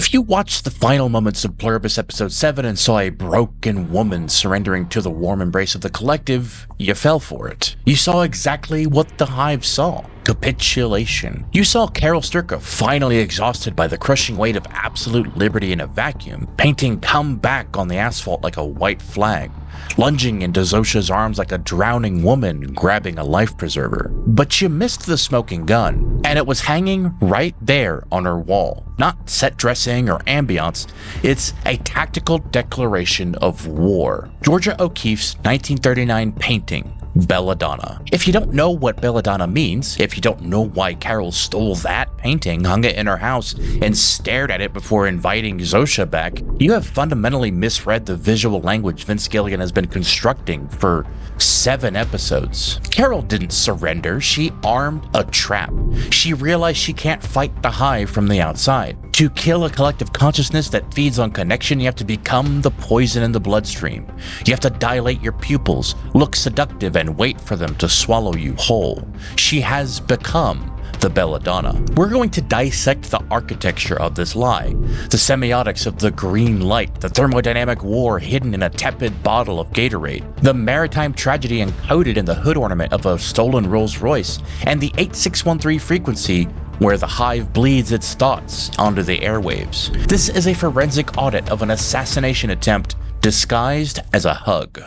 If you watched the final moments of Pluribus episode 7 and saw a broken woman surrendering to the warm embrace of the collective, you fell for it. You saw exactly what the Hive saw. Capitulation. You saw Carol Sturka, finally exhausted by the crushing weight of absolute liberty in a vacuum, painting "come back" on the asphalt like a white flag, lunging into Zosha's arms like a drowning woman grabbing a life preserver. But you missed the smoking gun, and it was hanging right there on her wall. Not set dressing or ambiance, it's a tactical declaration of war. Georgia O'Keeffe's 1939 painting, Belladonna. If you don't know what Belladonna means, if you don't know why Carol stole that painting, hung it in her house, and stared at it before inviting Zosha back, you have fundamentally misread the visual language Vince Gilligan has been constructing for 7 episodes. Carol didn't surrender, she armed a trap. She realized she can't fight the Hive from the outside. To kill a collective consciousness that feeds on connection, you have to become the poison in the bloodstream. You have to dilate your pupils, look seductive, and wait for them to swallow you whole. She has become the Belladonna. We're going to dissect the architecture of this lie, the semiotics of the green light, the thermodynamic war hidden in a tepid bottle of Gatorade, the maritime tragedy encoded in the hood ornament of a stolen Rolls Royce, and the 8613 frequency where the Hive bleeds its thoughts onto the airwaves. This is a forensic audit of an assassination attempt disguised as a hug.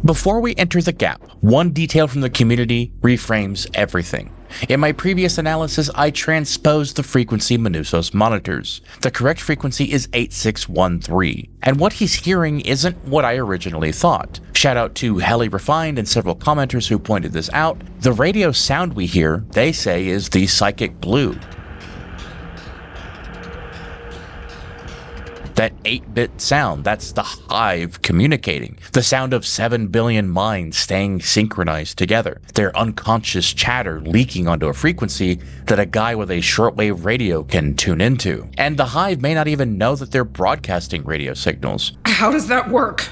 Before we enter the gap, one detail from the community reframes everything. In my previous analysis, I transposed the frequency Manousos monitors. The correct frequency is 8613, and what he's hearing isn't what I originally thought. Shout out to Helly Refined and several commenters who pointed this out. The radio sound we hear, they say, is the psychic blue. That 8-bit sound, that's the Hive communicating. The sound of 7 billion minds staying synchronized together. Their unconscious chatter leaking onto a frequency that a guy with a shortwave radio can tune into. And the Hive may not even know that they're broadcasting radio signals. How does that work?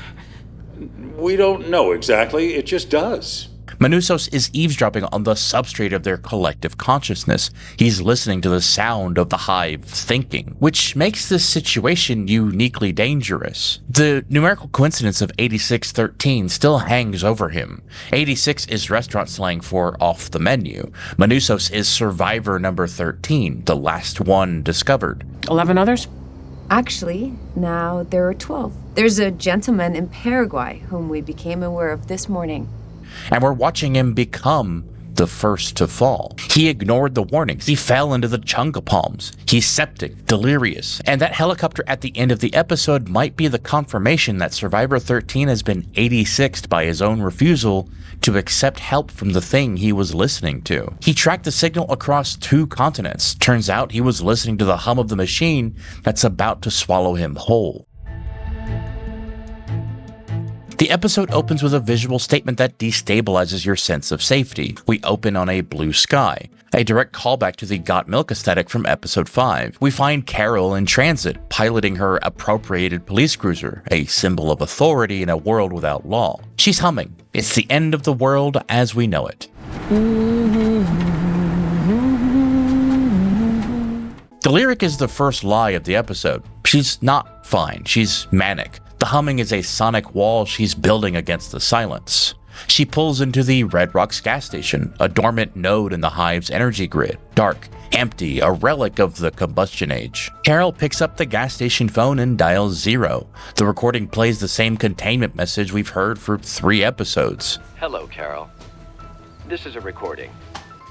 We don't know exactly, it just does. Manousos is eavesdropping on the substrate of their collective consciousness. He's listening to the sound of the Hive thinking, which makes this situation uniquely dangerous. The numerical coincidence of 8613 still hangs over him. 86 is restaurant slang for off the menu. Manousos is survivor number 13, the last one discovered. 11 others? Actually, now there are 12. There's a gentleman in Paraguay whom we became aware of this morning. And we're watching him become the first to fall. He ignored the warnings. He fell into the chunga palms. He's septic, delirious. And that helicopter at the end of the episode might be the confirmation that Survivor 13 has been 86'd by his own refusal to accept help from the thing he was listening to. He tracked the signal across 2 continents. Turns out he was listening to the hum of the machine that's about to swallow him whole. The episode opens with a visual statement that destabilizes your sense of safety. We open on a blue sky, a direct callback to the Got Milk aesthetic from episode 5. We find Carol in transit, piloting her appropriated police cruiser, a symbol of authority in a world without law. She's humming. It's the end of the world as we know it. The lyric is the first lie of the episode. She's not fine. She's manic. The humming is a sonic wall she's building against the silence. She pulls into the Red Rocks gas station, a dormant node in the Hive's energy grid. Dark, empty, a relic of the combustion age. Carol picks up the gas station phone and dials 0. The recording plays the same containment message we've heard for 3 episodes. Hello, Carol. This is a recording.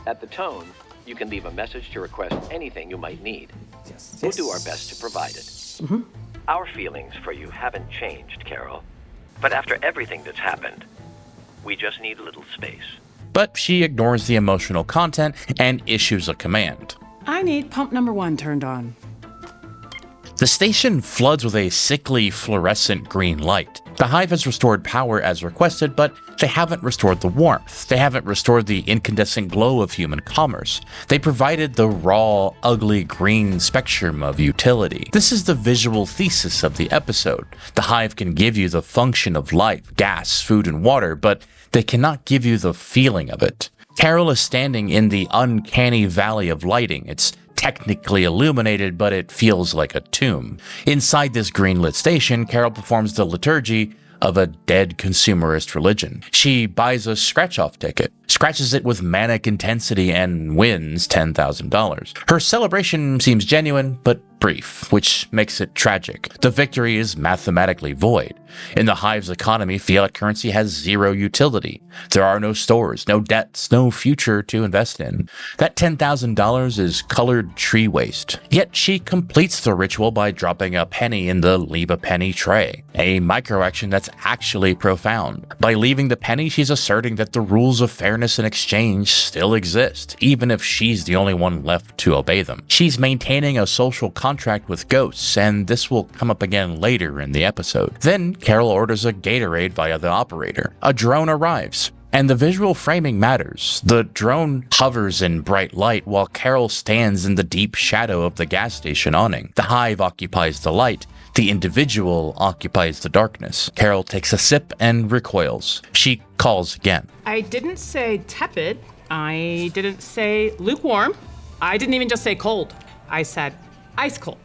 At the tone, you can leave a message to request anything you might need. We'll do our best to provide it. Mm-hmm. Our feelings for you haven't changed, Carol. But after everything that's happened, we just need a little space. But she ignores the emotional content and issues a command. I need pump number 1 turned on. The station floods with a sickly fluorescent green light. The Hive has restored power as requested, but they haven't restored the warmth. They haven't restored the incandescent glow of human commerce. They provided the raw, ugly green spectrum of utility. This is the visual thesis of the episode. The Hive can give you the function of life, gas, food, and water, but they cannot give you the feeling of it. Carol is standing in the uncanny valley of lighting. It's technically illuminated, but it feels like a tomb. Inside this green-lit station, Carol performs the liturgy of a dead consumerist religion. She buys a scratch-off ticket, scratches it with manic intensity, and wins $10,000. Her celebration seems genuine, but brief, which makes it tragic. The victory is mathematically void. In the Hive's economy, fiat currency has zero utility. There are no stores, no debts, no future to invest in. That $10,000 is colored tree waste. Yet she completes the ritual by dropping a penny in the leave a penny tray, a microaction that's actually profound. By leaving the penny, she's asserting that the rules of fairness and exchange still exist, even if she's the only one left to obey them. She's maintaining a social contract with ghosts, and this will come up again later in the episode. Then Carol orders a Gatorade via the operator. A drone arrives, and the visual framing matters. The drone hovers in bright light while Carol stands in the deep shadow of the gas station awning. The Hive occupies the light. The individual occupies the darkness. Carol takes a sip and recoils. She calls again. I didn't say tepid. I didn't say lukewarm. I didn't even just say cold. I said ice cold.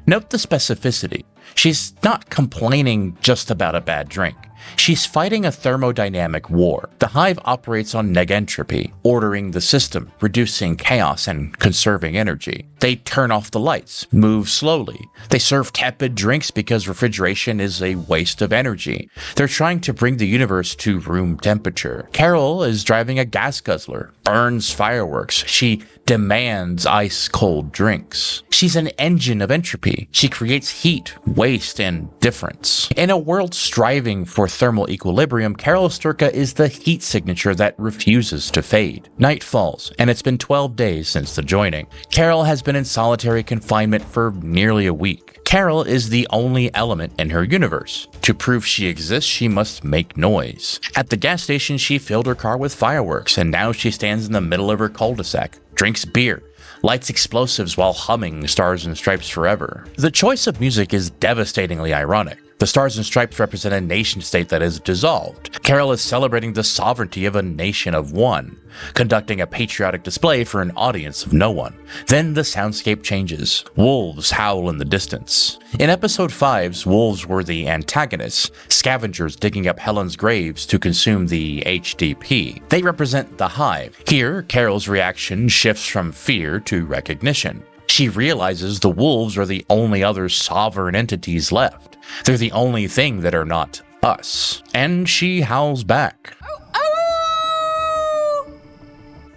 Note the specificity. She's not complaining just about a bad drink. She's fighting a thermodynamic war. The Hive operates on negentropy, ordering the system, reducing chaos and conserving energy. They turn off the lights, move slowly. They serve tepid drinks because refrigeration is a waste of energy. They're trying to bring the universe to room temperature. Carol is driving a gas guzzler, burns fireworks. She demands ice-cold drinks. She's an engine of entropy. She creates heat, waste, and difference. In a world striving for thermal equilibrium, Carol Sturka is the heat signature that refuses to fade. Night falls, and it's been 12 days since the joining. Carol has been in solitary confinement for nearly a week. Carol is the only element in her universe. To prove she exists, she must make noise. At the gas station, she filled her car with fireworks, and now she stands in the middle of her cul-de-sac, drinks beer, lights explosives while humming Stars and Stripes Forever. The choice of music is devastatingly ironic. The Stars and Stripes represent a nation-state that is dissolved. Carol is celebrating the sovereignty of a nation of one, conducting a patriotic display for an audience of no one. Then the soundscape changes. Wolves howl in the distance. In episode 5's, wolves were the antagonists, scavengers digging up Helen's graves to consume the HDP. They represent the Hive. Here, Carol's reaction shifts from fear to recognition. She realizes the wolves are the only other sovereign entities left. They're the only thing that are not us. And she howls back.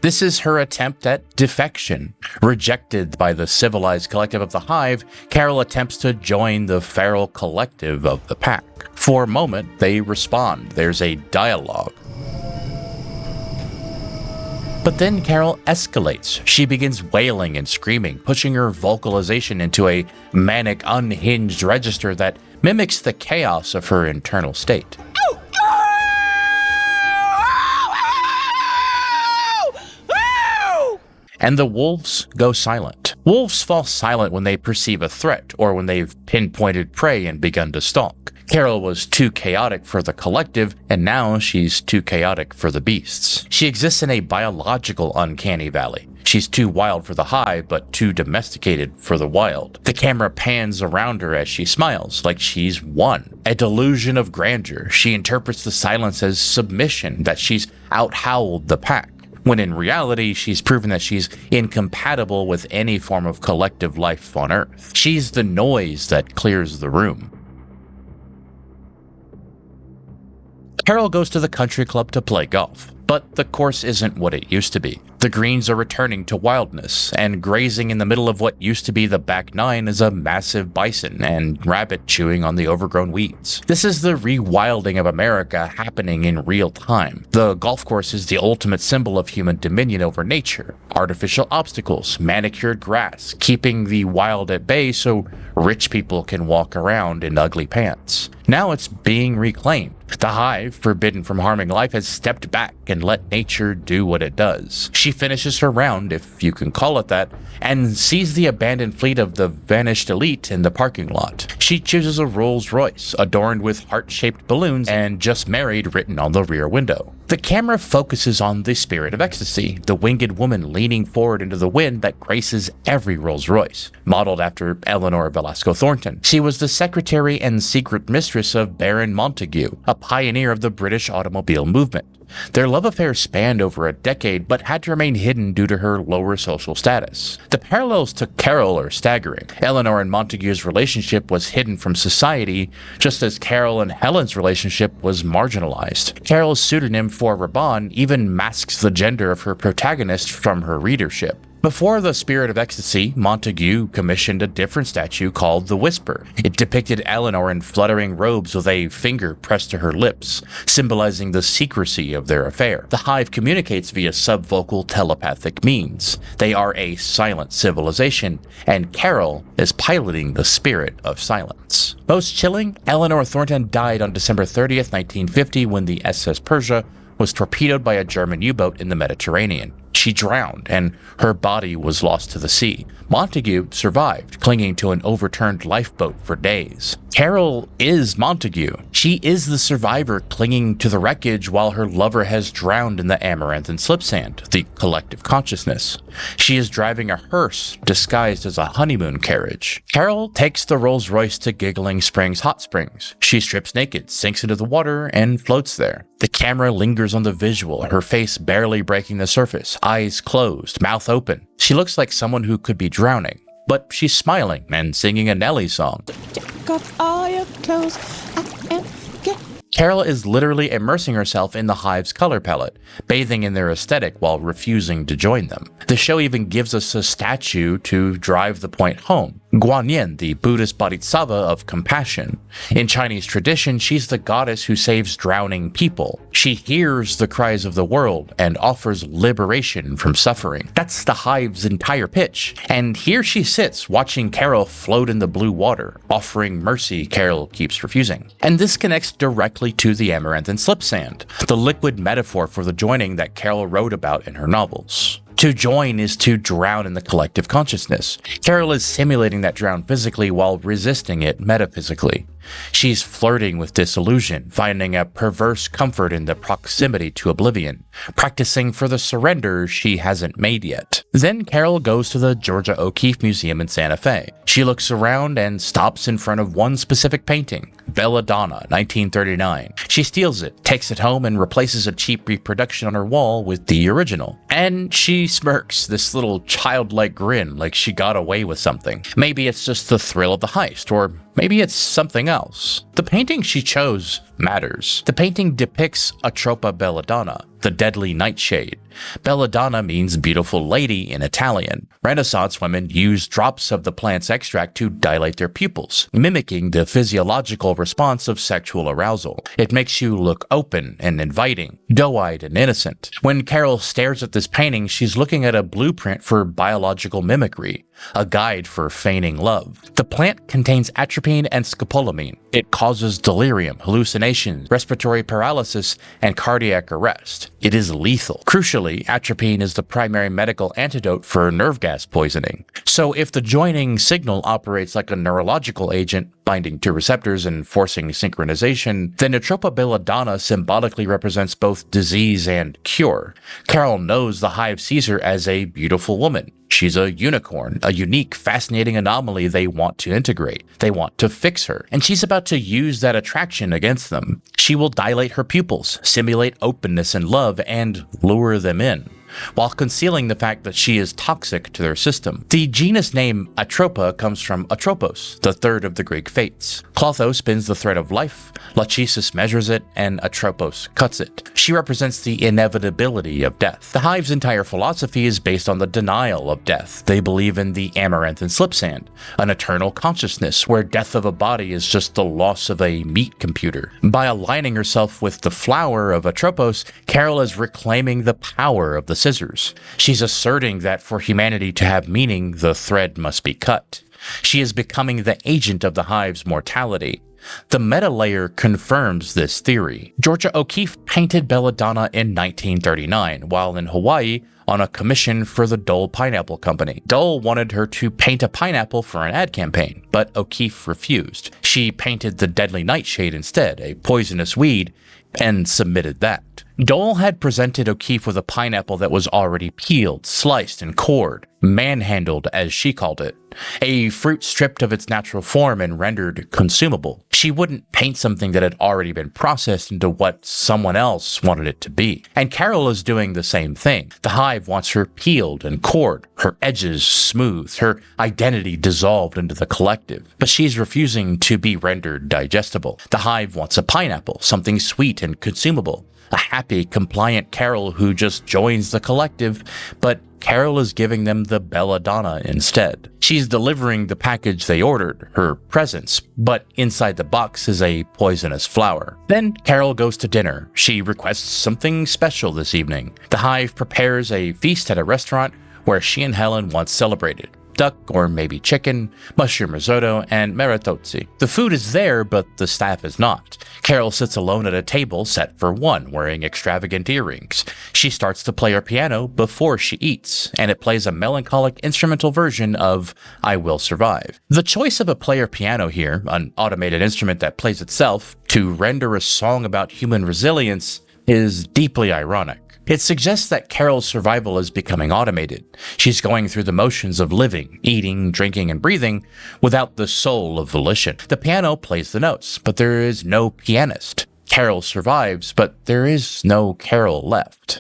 This is her attempt at defection. Rejected by the civilized collective of the Hive, Carol attempts to join the feral collective of the pack. For a moment, they respond. There's a dialogue. But then Carol escalates. She begins wailing and screaming, pushing her vocalization into a manic, unhinged register that mimics the chaos of her internal state. And the wolves go silent. Wolves fall silent when they perceive a threat or when they've pinpointed prey and begun to stalk. Carol was too chaotic for the collective, and now she's too chaotic for the beasts. She exists in a biological uncanny valley. She's too wild for the Hive, but too domesticated for the wild. The camera pans around her as she smiles, like she's won. A delusion of grandeur. She interprets the silence as submission, that she's out-howled the pack, when in reality, she's proven that she's incompatible with any form of collective life on Earth. She's the noise that clears the room. Carol goes to the country club to play golf, but the course isn't what it used to be. The greens are returning to wildness, and grazing in the middle of what used to be the back nine is a massive bison and rabbit chewing on the overgrown weeds. This is the rewilding of America happening in real time. The golf course is the ultimate symbol of human dominion over nature. Artificial obstacles, manicured grass, keeping the wild at bay so rich people can walk around in ugly pants. Now it's being reclaimed. The Hive, forbidden from harming life, has stepped back and let nature do what it does. She finishes her round, if you can call it that, and sees the abandoned fleet of the vanished elite in the parking lot. She chooses a Rolls Royce, adorned with heart-shaped balloons and "just married" written on the rear window. The camera focuses on the spirit of ecstasy, the winged woman leaning forward into the wind that graces every Rolls Royce, modeled after Eleanor Velasco Thornton. She was the secretary and secret mistress of Baron Montague, a pioneer of the British automobile movement. Their love affair spanned over a decade, but had to remain hidden due to her lower social status. The parallels to Carol are staggering. Eleanor and Montague's relationship was hidden from society, just as Carol and Helen's relationship was marginalized. Carol's pseudonym for Raban even masks the gender of her protagonist from her readership. Before the Spirit of Ecstasy, Montague commissioned a different statue called the Whisper. It depicted Eleanor in fluttering robes with a finger pressed to her lips, symbolizing the secrecy of their affair. The Hive communicates via subvocal telepathic means. They are a silent civilization, and Carol is piloting the spirit of silence. Most chilling, Eleanor Thornton died on December 30th, 1950 when the SS Persia was torpedoed by a German U-boat in the Mediterranean. She drowned, and her body was lost to the sea. Montague survived, clinging to an overturned lifeboat for days. Carol is Montague. She is the survivor clinging to the wreckage while her lover has drowned in the Amaranthan slipsand, the collective consciousness. She is driving a hearse disguised as a honeymoon carriage. Carol takes the Rolls Royce to Giggling Springs Hot Springs. She strips naked, sinks into the water, and floats there. The camera lingers on the visual, her face barely breaking the surface, eyes closed, mouth open. She looks like someone who could be drowning, but she's smiling and singing a Nelly song. Take off all your clothes and get. Carol is literally immersing herself in the Hive's color palette, bathing in their aesthetic while refusing to join them. The show even gives us a statue to drive the point home. Guanyin, the Buddhist bodhisattva of compassion. In Chinese tradition, she's the goddess who saves drowning people. She hears the cries of the world and offers liberation from suffering. That's the Hive's entire pitch. And here she sits, watching Carol float in the blue water, offering mercy Carol keeps refusing. And this connects directly to the Amaranthan slipsand, the liquid metaphor for the joining that Carol wrote about in her novels. To join is to drown in the collective consciousness. Carol is simulating that drown physically while resisting it metaphysically. She's flirting with disillusion, finding a perverse comfort in the proximity to oblivion, practicing for the surrender she hasn't made yet. Then Carol goes to the Georgia O'Keeffe Museum in Santa Fe. She looks around and stops in front of one specific painting, Belladonna, 1939. She steals it, takes it home, and replaces a cheap reproduction on her wall with the original. And she smirks, this little childlike grin, like she got away with something. Maybe it's just the thrill of the heist, or maybe it's something else. The painting she chose matters. The painting depicts Atropa Belladonna, the deadly nightshade. Belladonna means beautiful lady in Italian. Renaissance women used drops of the plant's extract to dilate their pupils, mimicking the physiological response of sexual arousal. It makes you look open and inviting, doe-eyed and innocent. When Carol stares at this painting, she's looking at a blueprint for biological mimicry, a guide for feigning love. The plant contains atropine and scopolamine. It causes delirium, hallucinations, respiratory paralysis, and cardiac arrest. It is lethal. Crucially, atropine is the primary medical antidote for nerve gas poisoning. So if the joining signal operates like a neurological agent, binding to receptors and forcing synchronization, then Atropa Belladonna symbolically represents both disease and cure. Carol knows the Hive sees her as a beautiful woman. She's a unicorn, a unique, fascinating anomaly they want to integrate. They want to fix her, and she's about to use that attraction against them. She will dilate her pupils, simulate openness and love, and lure them in, while concealing the fact that she is toxic to their system. The genus name Atropa comes from Atropos, the third of the Greek fates. Clotho spins the thread of life, Lachesis measures it, and Atropos cuts it. She represents the inevitability of death. The Hive's entire philosophy is based on the denial of death. They believe in the Amaranthan slipsand, an eternal consciousness where death of a body is just the loss of a meat computer. By aligning herself with the flower of Atropos, Carol is reclaiming the power of the scissors. She's asserting that for humanity to have meaning, the thread must be cut. She is becoming the agent of the Hive's mortality. The meta layer confirms this theory. Georgia O'Keeffe painted Belladonna in 1939 while in Hawaii on a commission for the Dole Pineapple Company. Dole wanted her to paint a pineapple for an ad campaign, but O'Keeffe refused. She painted the deadly nightshade instead, a poisonous weed, and submitted that. Dole had presented O'Keeffe with a pineapple that was already peeled, sliced, and cored, manhandled as she called it, a fruit stripped of its natural form and rendered consumable. She wouldn't paint something that had already been processed into what someone else wanted it to be. And Carol is doing the same thing. The hive wants her peeled and cored, her edges smoothed, her identity dissolved into the collective. But she's refusing to be rendered digestible. The hive wants a pineapple, something sweet and consumable. A happy, compliant Carol who just joins the collective, but Carol is giving them the Belladonna instead. She's delivering the package they ordered, her presents, but inside the box is a poisonous flower. Then Carol goes to dinner. She requests something special this evening. The hive prepares a feast at a restaurant where she and Helen once celebrated. Duck or maybe chicken, mushroom risotto, and maritozzi. The food is there, but the staff is not. Carol sits alone at a table set for one, wearing extravagant earrings. She starts to play her piano before she eats, and it plays a melancholic instrumental version of I Will Survive. The choice of a player piano here, an automated instrument that plays itself, to render a song about human resilience is deeply ironic. It suggests that Carol's survival is becoming automated. She's going through the motions of living, eating, drinking, and breathing without the soul of volition. The piano plays the notes, but there is no pianist. Carol survives, but there is no Carol left.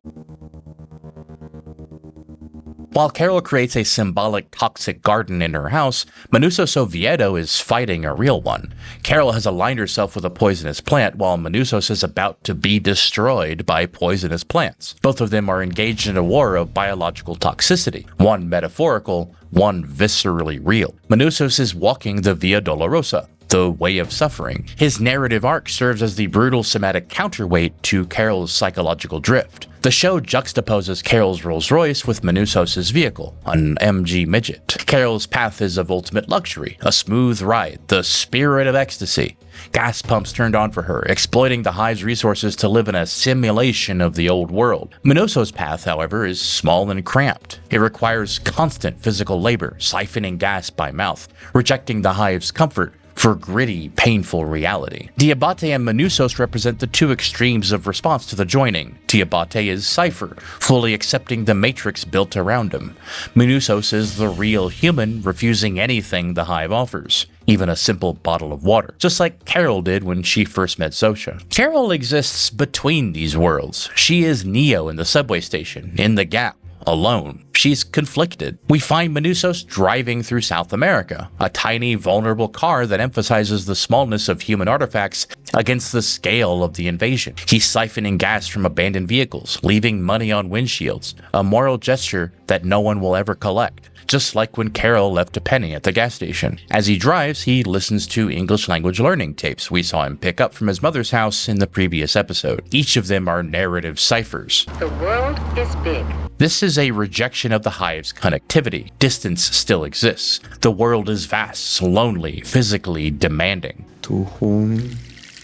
While Carol creates a symbolic toxic garden in her house, Manousos Oviedo is fighting a real one. Carol has aligned herself with a poisonous plant while Manousos is about to be destroyed by poisonous plants. Both of them are engaged in a war of biological toxicity, one metaphorical, one viscerally real. Manousos is walking the Via Dolorosa, the way of suffering. His narrative arc serves as the brutal somatic counterweight to Carol's psychological drift. The show juxtaposes Carol's Rolls Royce with Manousos' vehicle, an MG Midget. Carol's path is of ultimate luxury, a smooth ride, the spirit of ecstasy. Gas pumps turned on for her, exploiting the hive's resources to live in a simulation of the old world. Manousos' path, however, is small and cramped. It requires constant physical labor, siphoning gas by mouth, rejecting the hive's comfort for gritty, painful reality. Diabate and Manousos represent the two extremes of response to the joining. Diabate is Cypher, fully accepting the matrix built around him. Manousos is the real human, refusing anything the hive offers, even a simple bottle of water, just like Carol did when she first met Sosha. Carol exists between these worlds. She is Neo in the subway station, in the Gap, alone. She's conflicted. We find Manousos driving through South America, a tiny, vulnerable car that emphasizes the smallness of human artifacts against the scale of the invasion. He's siphoning gas from abandoned vehicles, leaving money on windshields, a moral gesture that no one will ever collect. Just like when Carol left a penny at the gas station. As he drives, he listens to English language learning tapes we saw him pick up from his mother's house in the previous episode. Each of them are narrative ciphers. The world is big. This is a rejection of the hive's connectivity. Distance still exists. The world is vast, lonely, physically demanding. To whom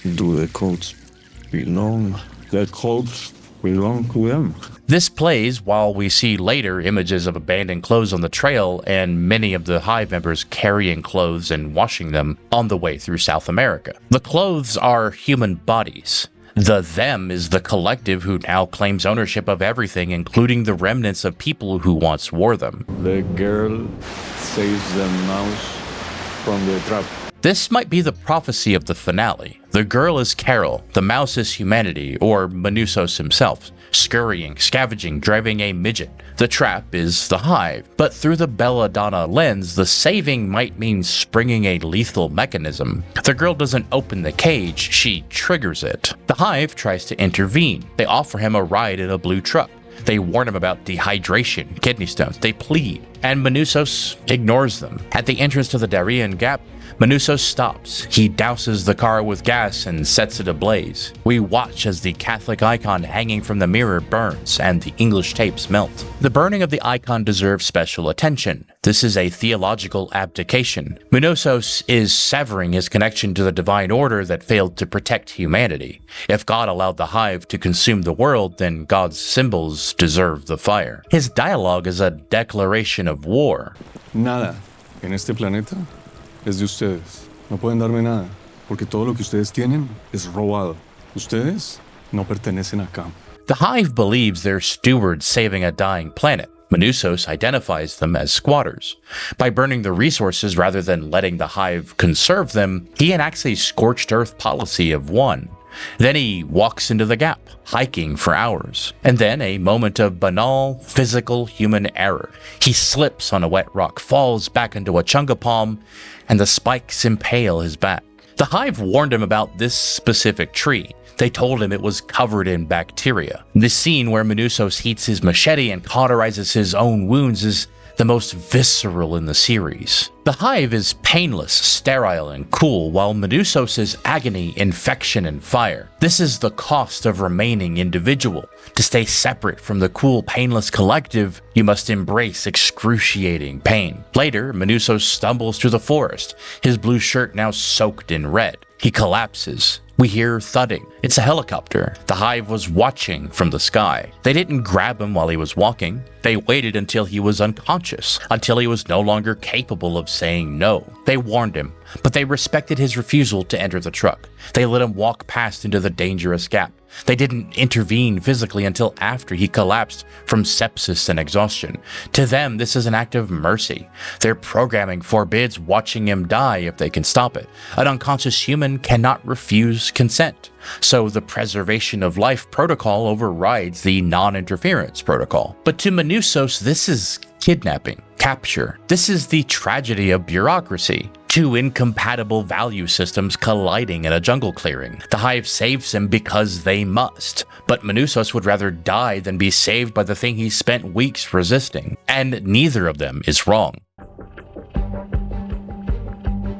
do the coats belong? The coats belong to them. This plays while we see later images of abandoned clothes on the trail and many of the hive members carrying clothes and washing them on the way through South America. The clothes are human bodies. The them is the collective who now claims ownership of everything, including the remnants of people who once wore them. The girl saves the mouse from the trap. This might be the prophecy of the finale. The girl is Carol, the mouse is humanity, or Manousos himself, scurrying, scavenging, driving a midget. The trap is the hive. But through the Belladonna lens, the saving might mean springing a lethal mechanism. The girl doesn't open the cage, she triggers it. The hive tries to intervene. They offer him a ride in a blue truck. They warn him about dehydration, kidney stones. They plead, and Manousos ignores them. At the entrance to the Darien Gap, Manousos stops. He douses the car with gas and sets it ablaze. We watch as the Catholic icon hanging from the mirror burns and the English tapes melt. The burning of the icon deserves special attention. This is a theological abdication. Manousos is severing his connection to the divine order that failed to protect humanity. If God allowed the hive to consume the world, then God's symbols deserve the fire. His dialogue is a declaration of war. Nada en este planeta es de ustedes. No pueden darme nada, porque todo lo que ustedes tienen es robado. Ustedes no pertenecen acá. The hive believes they're stewards saving a dying planet. Manousos identifies them as squatters. By burning the resources rather than letting the hive conserve them, he enacts a scorched earth policy of one. Then he walks into the gap, hiking for hours. And then a moment of banal, physical human error. He slips on a wet rock, falls back into a chunga palm, and the spikes impale his back. The hive warned him about this specific tree. They told him it was covered in bacteria. This scene where Manousos heats his machete and cauterizes his own wounds is the most visceral in the series. The hive is painless, sterile, and cool, while Manousos' agony, infection, and fire. This is the cost of remaining individual. To stay separate from the cool, painless collective, you must embrace excruciating pain. Later, Manousos stumbles through the forest, his blue shirt now soaked in red. He collapses. We hear thudding. It's a helicopter. The hive was watching from the sky. They didn't grab him while he was walking. They waited until he was unconscious, until he was no longer capable of saying no. They warned him, but they respected his refusal to enter the truck. They let him walk past into the dangerous gap. They didn't intervene physically until after he collapsed from sepsis and exhaustion. To them, this is an act of mercy. Their programming forbids watching him die if they can stop it. An unconscious human cannot refuse consent. So the preservation of life protocol overrides the non-interference protocol. But to Manousos, this is kidnapping, capture. This is the tragedy of bureaucracy. Two incompatible value systems colliding in a jungle clearing. The hive saves him because they must, but Manousos would rather die than be saved by the thing he spent weeks resisting. And neither of them is wrong.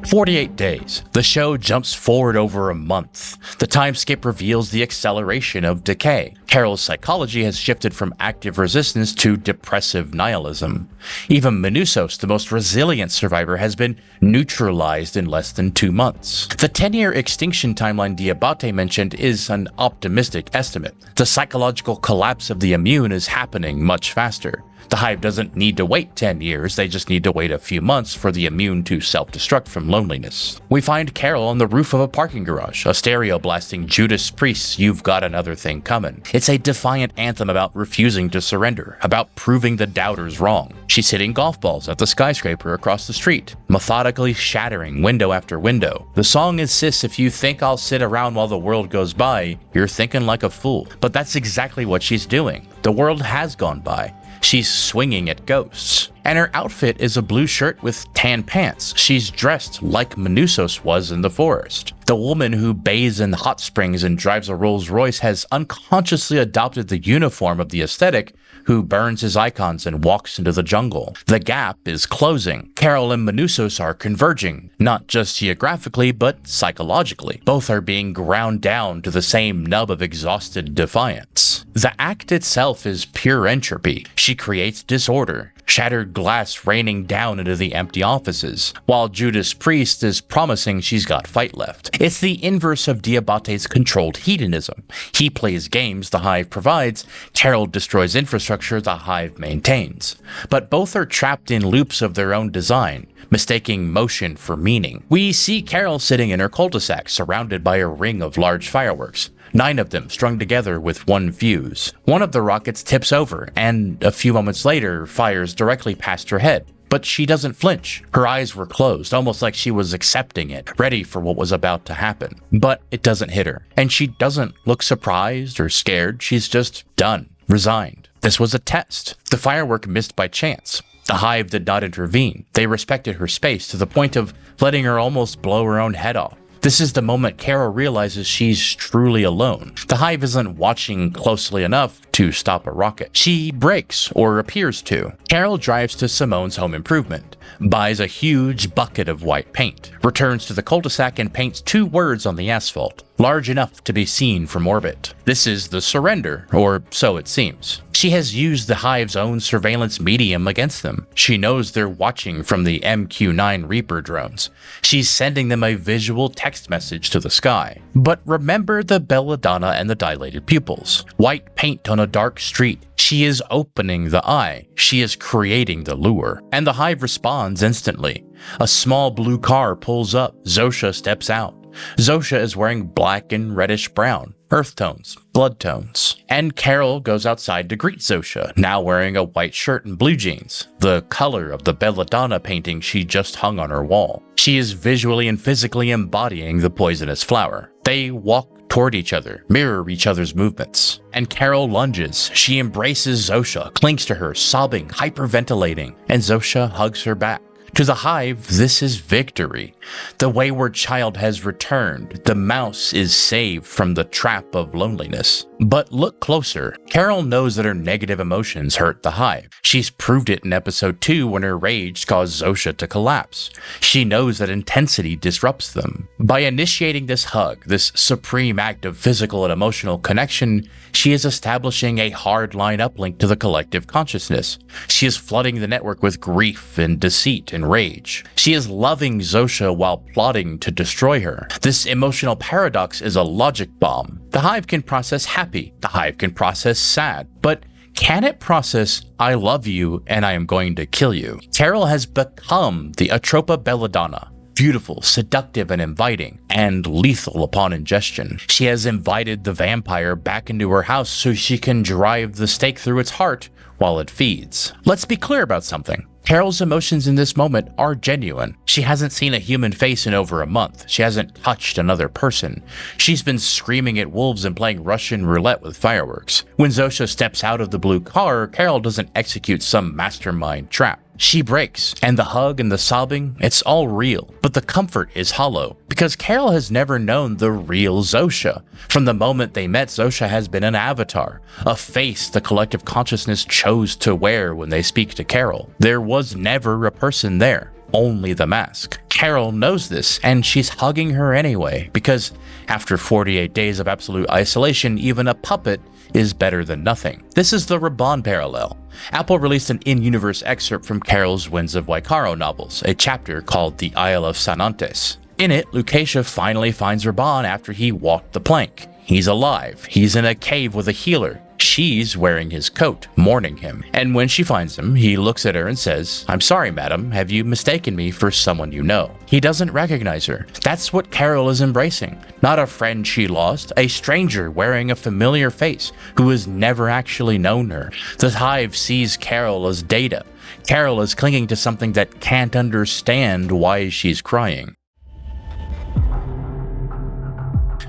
48 days. The show jumps forward over a month. The time skip reveals the acceleration of decay. Carol's psychology has shifted from active resistance to depressive nihilism. Even Manousos, the most resilient survivor, has been neutralized in less than 2 months. The 10-year extinction timeline Diabate mentioned is an optimistic estimate. The psychological collapse of the immune is happening much faster. The hive doesn't need to wait 10 years, they just need to wait a few months for the immune to self-destruct from loneliness. We find Carol on the roof of a parking garage, a stereo blasting Judas Priest's "You've Got Another Thing Coming." It's a defiant anthem about refusing to surrender, about proving the doubters wrong. She's hitting golf balls at the skyscraper across the street, methodically shattering window after window. The song insists if you think I'll sit around while the world goes by, you're thinking like a fool. But that's exactly what she's doing. The world has gone by. She's swinging at ghosts. And her outfit is a blue shirt with tan pants. She's dressed like Manousos was in the forest. The woman who bathes in hot springs and drives a Rolls Royce has unconsciously adopted the uniform of the aesthetic who burns his icons and walks into the jungle. The gap is closing. Carol and Manousos are converging, not just geographically, but psychologically. Both are being ground down to the same nub of exhausted defiance. The act itself is pure entropy. She creates disorder, shattered glass raining down into the empty offices, while Judas Priest is promising she's got fight left. It's the inverse of Diabate's controlled hedonism. He plays games the hive provides, Carol destroys infrastructure the hive maintains. But both are trapped in loops of their own design, mistaking motion for meaning. We see Carol sitting in her cul-de-sac, surrounded by a ring of large fireworks. 9 of them strung together with one fuse. One of the rockets tips over, and a few moments later fires directly past her head. But she doesn't flinch. Her eyes were closed, almost like she was accepting it, ready for what was about to happen. But it doesn't hit her, and she doesn't look surprised or scared. She's just done, resigned. This was a test. The firework missed by chance. The hive did not intervene. They respected her space to the point of letting her almost blow her own head off. This is the moment Carol realizes she's truly alone. The hive isn't watching closely enough to stop a rocket. She breaks, or appears to. Carol drives to Simone's home improvement. buys a huge bucket of white paint, returns to the cul-de-sac and paints 2 words on the asphalt, large enough to be seen from orbit. This is the surrender, or so it seems. She has used the Hive's own surveillance medium against them. She knows they're watching from the MQ-9 Reaper drones. She's sending them a visual text message to the sky. But remember the belladonna and the dilated pupils. White paint on a dark street. She is opening the eye. She is creating the lure. And the Hive responds instantly. A small blue car pulls up. Zosha steps out. Zosha is wearing black and reddish brown, earth tones, blood tones. And Carol goes outside to greet Zosha, now wearing a white shirt and blue jeans, the color of the belladonna painting she just hung on her wall. She is visually and physically embodying the poisonous flower. They walk toward each other, mirror each other's movements. And Carol lunges. She embraces Zosha, clings to her, sobbing, hyperventilating, and Zosha hugs her back. To the Hive, this is victory. The wayward child has returned. The mouse is saved from the trap of loneliness. But look closer. Carol knows that her negative emotions hurt the Hive. She's proved it in episode 2 when her rage caused Zosha to collapse. She knows that intensity disrupts them. By initiating this hug, this supreme act of physical and emotional connection, she is establishing a hard-line uplink to the collective consciousness. She is flooding the network with grief and deceit and rage. She is loving Zosha while plotting to destroy her. This emotional paradox is a logic bomb. The Hive can process happy. The Hive can process sad. But can it process, I love you and I am going to kill you? Carol has become the Atropa belladonna. Beautiful, seductive, and inviting, and lethal upon ingestion. She has invited the vampire back into her house so she can drive the stake through its heart while it feeds. Let's be clear about something. Carol's emotions in this moment are genuine. She hasn't seen a human face in over a month. She hasn't touched another person. She's been screaming at wolves and playing Russian roulette with fireworks. When Zosha steps out of the blue car, Carol doesn't execute some mastermind trap. She breaks, and the hug and the sobbing, it's all real. But the comfort is hollow, because Carol has never known the real Zosha. From the moment they met, Zosha has been an avatar, a face the collective consciousness chose to wear when they speak to Carol. There was never a person there, only the mask. Carol knows this, and she's hugging her anyway, because after 48 days of absolute isolation, even a puppet is better than nothing. This is the Raban parallel. Apple released an in-universe excerpt from Carol's Winds of Waikaro novels, a chapter called The Isle of Sanantes. In it, Lucasia finally finds Raban after he walked the plank. He's alive. He's in a cave with a healer. She's wearing his coat, mourning him. And when she finds him, he looks at her and says, "I'm sorry, madam, have you mistaken me for someone you know?" He doesn't recognize her. That's what Carol is embracing. Not a friend she lost, a stranger wearing a familiar face who has never actually known her. The Hive sees Carol as data. Carol is clinging to something that can't understand why she's crying.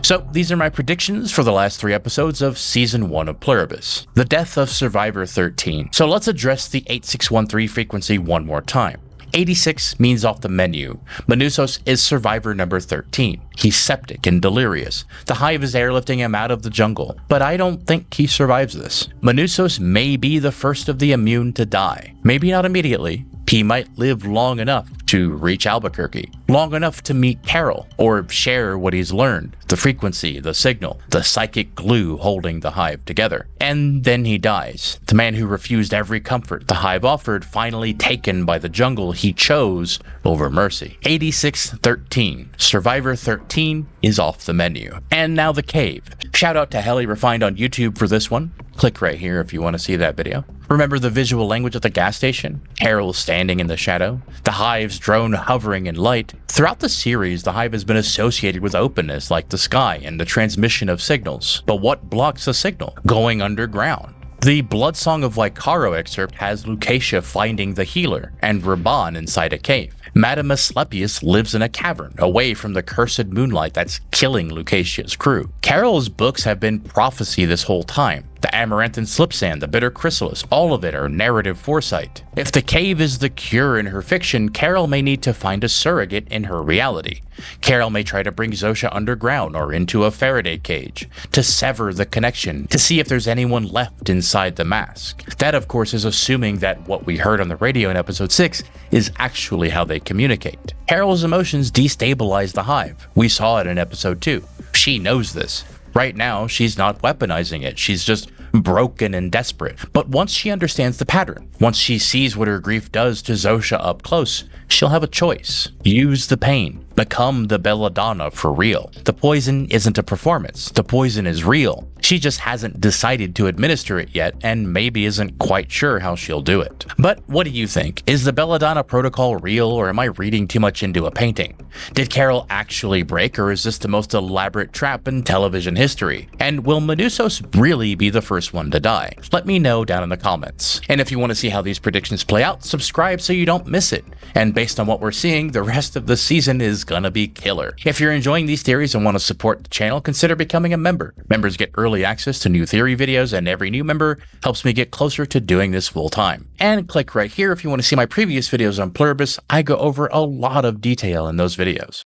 So these are my predictions for the last 3 episodes of Season 1 of Pluribus, the death of Survivor 13. So let's address the 8613 frequency one more time. 86 means off the menu. Manousos is survivor number 13. He's septic and delirious. The Hive is airlifting him out of the jungle, but I don't think he survives this. Manousos may be the first of the immune to die. Maybe not immediately. He might live long enough to reach Albuquerque, long enough to meet Carol, or share what he's learned, the frequency, the signal, the psychic glue holding the Hive together. And then he dies. The man who refused every comfort the Hive offered, finally taken by the jungle he chose over mercy. 8613, Survivor 13 is off the menu. And now the cave. Shout out to Helly Refined on YouTube for this one. Click right here if you want to see that video. Remember the visual language at the gas station? Carol standing in the shadow? The Hive's drone hovering in light? Throughout the series, the Hive has been associated with openness like the sky and the transmission of signals. But what blocks a signal? Going underground. The Blood Song of Waikaro excerpt has Lucasia finding the healer and Raban inside a cave. Madame Asclepius lives in a cavern, away from the cursed moonlight that's killing Lucasia's crew. Carol's books have been prophecy this whole time. The amaranthine slip sand, the bitter chrysalis, all of it are narrative foresight. If the cave is the cure in her fiction, Carol may need to find a surrogate in her reality. Carol may try to bring Zosha underground or into a Faraday cage, to sever the connection, to see if there's anyone left inside the mask. That, of course, is assuming that what we heard on the radio in episode 6 is actually how they communicate. Carol's emotions destabilize the hive. We saw it in episode 2. She knows this. Right now, she's not weaponizing it, she's just broken and desperate. But once she understands the pattern, once she sees what her grief does to Zosha up close, she'll have a choice. Use the pain. Become the belladonna for real. The poison isn't a performance. The poison is real. She just hasn't decided to administer it yet and maybe isn't quite sure how she'll do it. But what do you think? Is the Belladonna Protocol real, or am I reading too much into a painting? Did Carol actually break, or is this the most elaborate trap in television history? And will Manousos really be the first one to die? Let me know down in the comments. And if you want to see how these predictions play out, subscribe so you don't miss it. And based on what we're seeing, the rest of the season is gonna be killer. If you're enjoying these theories and want to support the channel, consider becoming a member. Members get early access to new theory videos, and every new member helps me get closer to doing this full time. And click right here if you want to see my previous videos on Pluribus. I go over a lot of detail in those videos.